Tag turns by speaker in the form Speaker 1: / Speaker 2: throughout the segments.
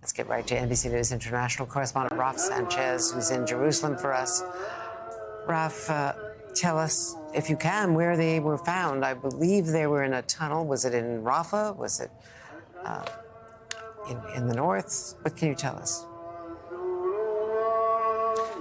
Speaker 1: Let's get right to NBC News international correspondent Raf Sanchez, who's in Jerusalem for us. Raf, tell us, if you can, where they were found. I believe they were in a tunnel. Was it in Rafah? Was it in the north? What can you tell us?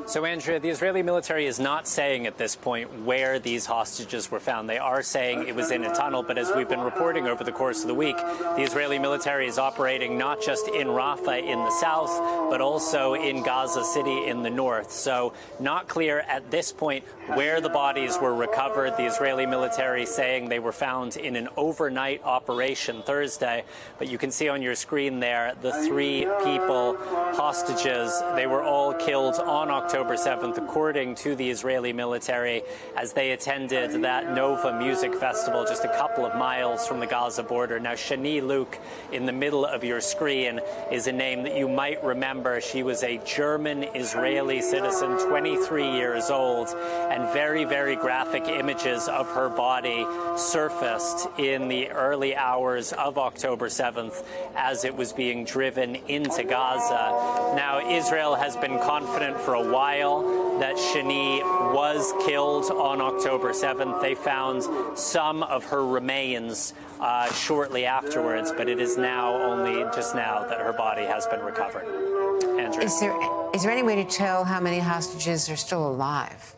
Speaker 2: So, Andrea, the Israeli military is not saying at this point where these hostages were found. They are saying it was in a tunnel, but as we've been reporting over the course of the week, the Israeli military is operating not just in Rafah in the south, but also in Gaza City in the north. So not clear at this point where the bodies were recovered. The Israeli military saying they were found in an overnight operation Thursday. But you can see on your screen there the 3 people, hostages. They were all killed on October 7th, according to the Israeli military, as they attended that Nova Music Festival just a couple of miles from the Gaza border. Now, Shani Luke, in the middle of your screen, is a name that you might remember. She was a German-Israeli citizen, 23 years old, and very, very graphic images of her body surfaced in the early hours of October 7th as it was being driven into Gaza. Now, Israel has been confident for a while that Shani was killed on October 7th. They found some of her remains shortly afterwards, but it is now only just now that her body has been recovered. Andrew.
Speaker 1: Is there any way to tell how many hostages are still alive?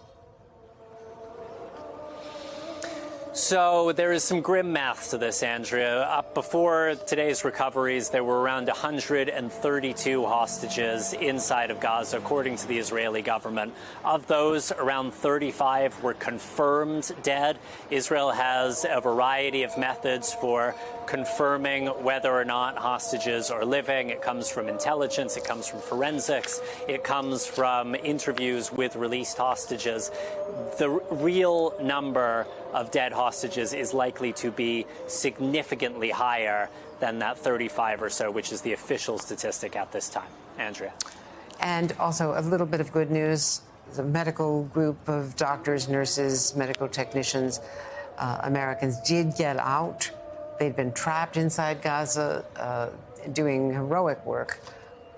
Speaker 2: So there is some grim math to this, Andrea. Up before today's recoveries, there were around 132 hostages inside of Gaza, according to the Israeli government. Of those, around 35 were confirmed dead. Israel has a variety of methods for confirming whether or not hostages are living. It comes from intelligence, it comes from forensics, it comes from interviews with released hostages. The real number of dead hostages is likely to be significantly higher than that 35 or so, which is the official statistic at this time. Andrea.
Speaker 1: And also a little bit of good news. The medical group of doctors, nurses, medical technicians, Americans did get out. They'd been trapped inside Gaza doing heroic work,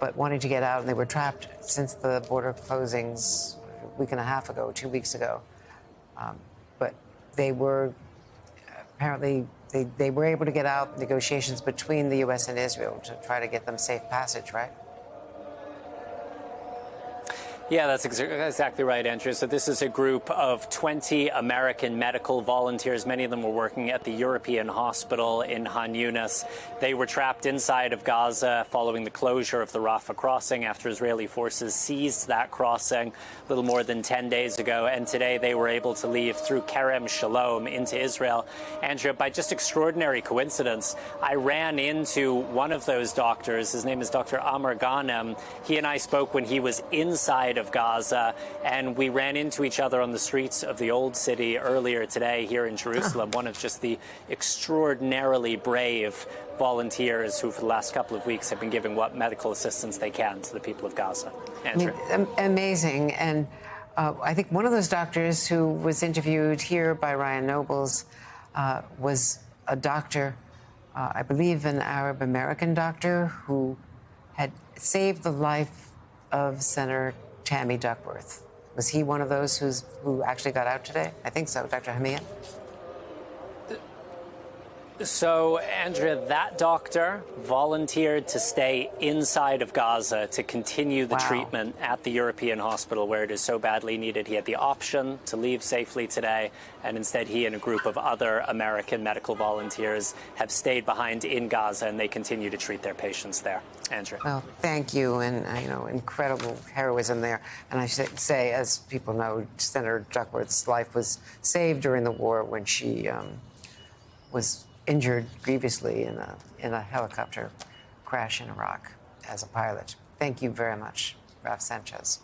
Speaker 1: but wanting to get out, and they were trapped since the border closings a week and a half ago, 2 weeks ago. But they were apparently they were able to get out. Negotiations between the U.S. and Israel to try to get them safe passage, right?
Speaker 2: Yeah, that's exactly right, Andrew. So this is a group of 20 American medical volunteers. Many of them were working at the European Hospital in Han Yunis. They were trapped inside of Gaza following the closure of the Rafah crossing after Israeli forces seized that crossing a little more than 10 days ago. And today they were able to leave through Kerem Shalom into Israel. Andrea, by just extraordinary coincidence, I ran into one of those doctors. His name is Dr. Amar Ghanem. He and I spoke when he was inside of Gaza, and we ran into each other on the streets of the old city earlier today here in Jerusalem. One of just the extraordinarily brave volunteers who for the last couple of weeks have been giving what medical assistance they can to the people of Gaza. Andrew.
Speaker 1: Amazing. And I think one of those doctors who was interviewed here by Ryan Nobles was a doctor, I believe an Arab American doctor who had saved the life of Senator Tammy Duckworth. Was he one of those who actually got out today? I think so, Dr. Hamia.
Speaker 2: So, Andrea, that doctor volunteered to stay inside of Gaza to continue the treatment at the European hospital where it is so badly needed. He had the option to leave safely today, and instead he and a group of other American medical volunteers have stayed behind in Gaza, and they continue to treat their patients there. Andrea.
Speaker 1: Well, thank you, and incredible heroism there. And I should say, as people know, Senator Duckworth's life was saved during the war when she was injured grievously in a helicopter crash in Iraq as a pilot. Thank you very much, Raf Sanchez.